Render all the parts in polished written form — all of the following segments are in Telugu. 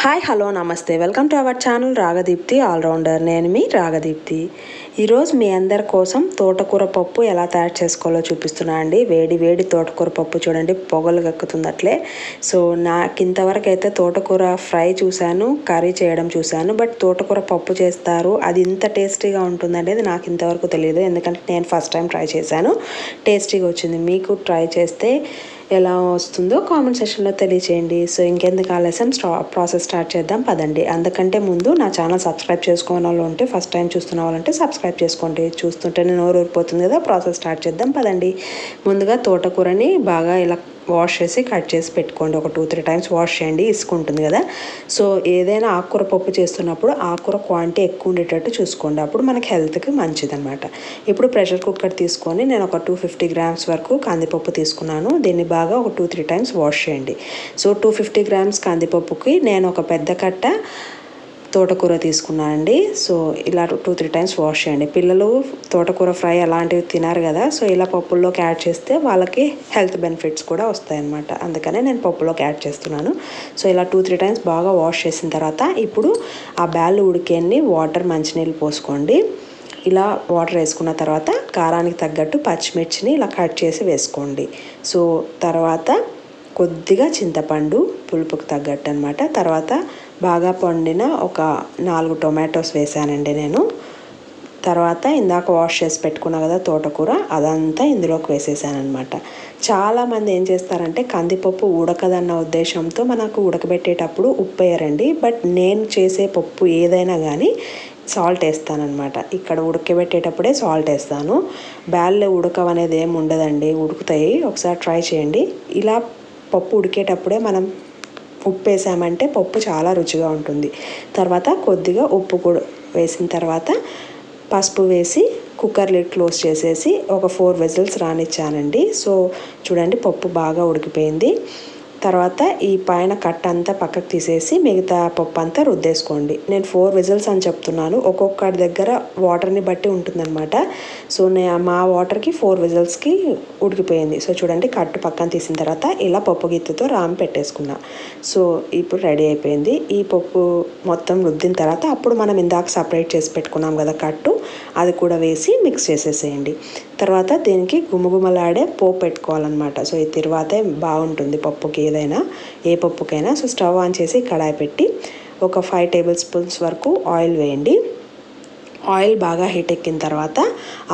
హాయ్ హలో నమస్తే welcome to our channel Ragadeepti allrounder. నేను మీ రాగదీప్తి. ఈరోజు మీ అందరి కోసం తోటకూర పప్పు ఎలా తయారు చేసుకోవాలో చూపిస్తున్నా అండి. వేడి వేడి తోటకూర పప్పు చూడండి, పొగలు గక్కుతుంది అట్లే. సో నాకు ఇంతవరకు అయితే తోటకూర ఫ్రై చూశాను, కర్రీ చేయడం చూశాను, బట్ తోటకూర పప్పు చేస్తారు, అది ఇంత టేస్టీగా ఉంటుంది అనేది నాకు ఇంతవరకు తెలియదు. ఎందుకంటే నేను ఫస్ట్ టైం ట్రై చేశాను, టేస్టీగా వచ్చింది. మీకు ట్రై చేస్తే ఎలా వస్తుందో కామెంట్ సెక్షన్లో తెలియచేయండి. సో ఇంకెందుకు ఆలస్యం, ప్రాసెస్ స్టార్ట్ చేద్దాం పదండి. అందుకంటే ముందు నా ఛానల్ సబ్స్క్రైబ్ చేసుకోని వాళ్ళు ఉంటే, ఫస్ట్ టైం చూస్తున్న వాళ్ళంటే సబ్స్క్రైబ్ చేసుకోండి. చూస్తుంటేనే నోరు ఊరిపోతుంది కదా. ప్రాసెస్ స్టార్ట్ చేద్దాం పదండి. ముందుగా తోటకూరని బాగా ఇలా వాష్ చేసి కట్ చేసి పెట్టుకోండి. ఒక 2-3 టైమ్స్ వాష్ చేయండి, ఇసుకుంటుంది కదా. సో ఏదైనా ఆకుకూర పప్పు చేస్తున్నప్పుడు ఆకుకూర క్వాంటిటీ ఎక్కువ ఉండేటట్టు చూసుకోండి, అప్పుడు మనకి హెల్త్కి మంచిది అనమాట. ఇప్పుడు ప్రెషర్ కుక్కర్ తీసుకొని నేను ఒక 250 గ్రామ్స్ వరకు కందిపప్పు తీసుకున్నాను. దీన్ని బాగా ఒక 2-3 టైమ్స్ వాష్ చేయండి. సో 250 గ్రామ్స్ కందిపప్పుకి నేను ఒక పెద్ద కట్ట తోటకూర తీసుకున్నానండి. సో ఇలా 2-3 టైమ్స్ వాష్ చేయండి. పిల్లలు తోటకూర ఫ్రై అలాంటివి తినారు కదా, సో ఇలా పప్పుల్లోకి యాడ్ చేస్తే వాళ్ళకి హెల్త్ బెనిఫిట్స్ కూడా వస్తాయన్నమాట. అందుకనే నేను పప్పులోకి యాడ్ చేస్తున్నాను. సో ఇలా 2-3 టైమ్స్ బాగా వాష్ చేసిన తర్వాత ఇప్పుడు ఆ బ్యాళ్ళు ఉడికేన్ని వాటర్, మంచినీళ్ళు పోసుకోండి. ఇలా వాటర్ వేసుకున్న తర్వాత కారానికి తగ్గట్టు పచ్చిమిర్చిని ఇలా కట్ చేసి వేసుకోండి. సో తర్వాత కొద్దిగా చింతపండు, పులుపుకి తగ్గట్టు అనమాట. తర్వాత బాగా పండిన ఒక 4 టొమాటోస్ వేసానండి నేను. తర్వాత ఇందాక వాష్ చేసి పెట్టుకున్నా కదా తోటకూర, అదంతా ఇందులోకి వేసేసాను అనమాట. చాలామంది ఏం చేస్తారంటే కందిపప్పు ఉడకదన్న ఉద్దేశంతో మనకు ఉడకబెట్టేటప్పుడు ఉప్పు వేయరండి. బట్ నేను చేసే పప్పు ఏదైనా కానీ సాల్ట్ వేస్తానమాట. ఇక్కడ ఉడకబెట్టేటప్పుడే సాల్ట్ వేస్తాను. బ్యాళ్ళు ఉడకవనేది ఏమి ఉండదండి, ఉడుకుతాయి. ఒకసారి ట్రై చేయండి. ఇలా పప్పు ఉడికేటప్పుడే మనం ఉప్పు వేసామంటే పప్పు చాలా రుచిగా ఉంటుంది. తర్వాత కొద్దిగా ఉప్పు కూడా వేసిన తర్వాత పసుపు వేసి కుక్కర్ లిడ్ క్లోజ్ చేసేసి ఒక 4 విజిల్స్ రానిచ్చానండి. సో చూడండి, పప్పు బాగా ఉడికిపోయింది. తర్వాత ఈ పైన కట్ట అంతా పక్కకు తీసేసి మిగతా పప్పు అంతా రుద్దేసుకోండి. నేను 4 విజిల్స్ అని చెప్తున్నాను, ఒక్కొక్కటి దగ్గర వాటర్ని బట్టి ఉంటుందన్నమాట. సో మా వాటర్కి 4 విజిల్స్కి ఉడికిపోయింది. సో చూడండి, కట్టు పక్కన తీసిన తర్వాత ఇలా పప్పు గిత్తెతో రామ్ పెట్టేసుకున్నా. సో ఇప్పుడు రెడీ అయిపోయింది. ఈ పప్పు మొత్తం రుద్దిన తర్వాత అప్పుడు మనం ఇందాక సపరేట్ చేసి పెట్టుకున్నాం కదా కట్టు, అది కూడా వేసి మిక్స్ చేసేసేయండి. తర్వాత దీనికి గుమగుమలాడే పోపు పెట్టుకోవాలన్నమాట. సో ఈ తర్వాతే బాగుంటుంది పప్పుకి, ఏదైనా ఏ పప్పుకైనా. సో స్టవ్ ఆన్ చేసి కడాయి పెట్టి ఒక 5 టేబుల్ స్పూన్స్ వరకు ఆయిల్ వేయండి. ఆయిల్ బాగా హీట్ ఎక్కిన తర్వాత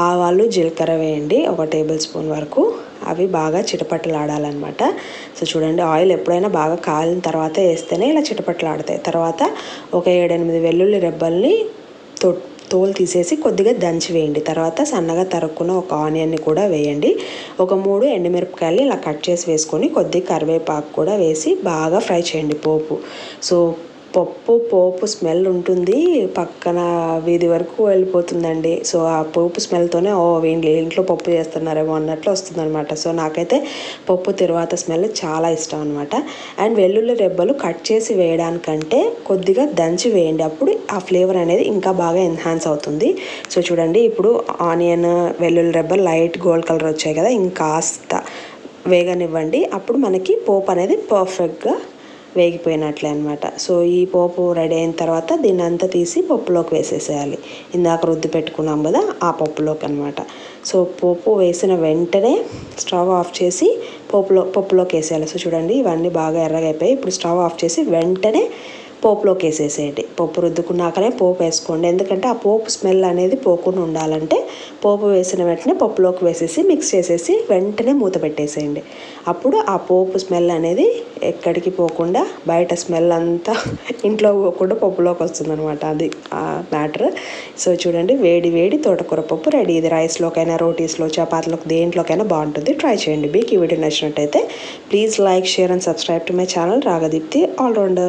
ఆవాలు, జీలకర్ర వేయండి, ఒక టేబుల్ స్పూన్ వరకు. అవి బాగా చిటపటలాడాలన్నమాట. సో చూడండి, ఆయిల్ ఎప్పుడైనా బాగా కాలిన తర్వాత వేస్తేనే ఇలా చిటపటలాడతాయి. తర్వాత ఒక 7-8 వెల్లుల్లి రెబ్బల్ని తోలు తీసేసి కొద్దిగా దంచి వేయండి. తర్వాత సన్నగా తరుక్కున్న ఒక ఆనియన్ని కూడా వేయండి. ఒక 3 ఎండుమిరపకాయలు ఇలా కట్ చేసి వేసుకొని కొద్దిగా కరివేపాకు కూడా వేసి బాగా ఫ్రై చేయండి పోపు. సో పోపు స్మెల్ ఉంటుంది, పక్కన వీధి వరకు వెళ్ళిపోతుందండి. సో ఆ పోపు స్మెల్తోనే వీళ్ళు ఇంట్లో పప్పు చేస్తున్నారేమో అన్నట్లు వస్తుందన్నమాట. సో నాకైతే పప్పు తర్వాత స్మెల్ చాలా ఇష్టం అనమాట. అండ్ వెల్లుల్లి రెబ్బలు కట్ చేసి వేయడానికంటే కొద్దిగా దంచి వేయండి, అప్పుడు ఆ ఫ్లేవర్ అనేది ఇంకా బాగా ఎన్హాన్స్ అవుతుంది. సో చూడండి, ఇప్పుడు ఆనియన్, వెల్లుల్లి రెబ్బలు లైట్ గోల్డ్ కలర్ వచ్చాయి కదా, ఇంకాస్త వేగనివ్వండి. అప్పుడు మనకి పోపు అనేది పర్ఫెక్ట్గా వేగిపోయినట్లే అనమాట. సో ఈ పోపు రెడీ అయిన తర్వాత దీన్ని అంతా తీసి పప్పులోకి వేసేసేయాలి. ఇందాక రుద్ది పెట్టుకున్నాం కదా ఆ పప్పులోకి అనమాట. సో పోపు వేసిన వెంటనే స్టవ్ ఆఫ్ చేసి పప్పులోకి వేసేయాలి. సో చూడండి, ఇవన్నీ బాగా ఎర్రగా అయిపోయి ఇప్పుడు స్టవ్ ఆఫ్ చేసి వెంటనే పోపులోకి వేసేసేయండి. పప్పు రుద్దుకున్నాకనే పోపు వేసుకోండి, ఎందుకంటే ఆ పోపు స్మెల్ అనేది పోకుండా ఉండాలంటే పోపు వేసిన వెంటనే పప్పులోకి వేసేసి మిక్స్ చేసేసి వెంటనే మూత పెట్టేసేయండి. అప్పుడు ఆ పోపు స్మెల్ అనేది ఎక్కడికి పోకుండా, బయట స్మెల్ అంతా ఇంట్లో పోకుండా పప్పులోకి వస్తుందన్నమాట. అది ఆ మ్యాటర్. సో చూడండి, వేడి వేడి తోటకూర పప్పు రెడీ. ఇది రైస్లోకైనా, రోటీస్లో, చపాతీలోకి, దేంట్లోకైనా బాగుంటుంది. ట్రై చేయండి. మీకు ఈ వీడియో నచ్చినట్టయితే please like, share and subscribe to my channel Ragadeepti allrounder.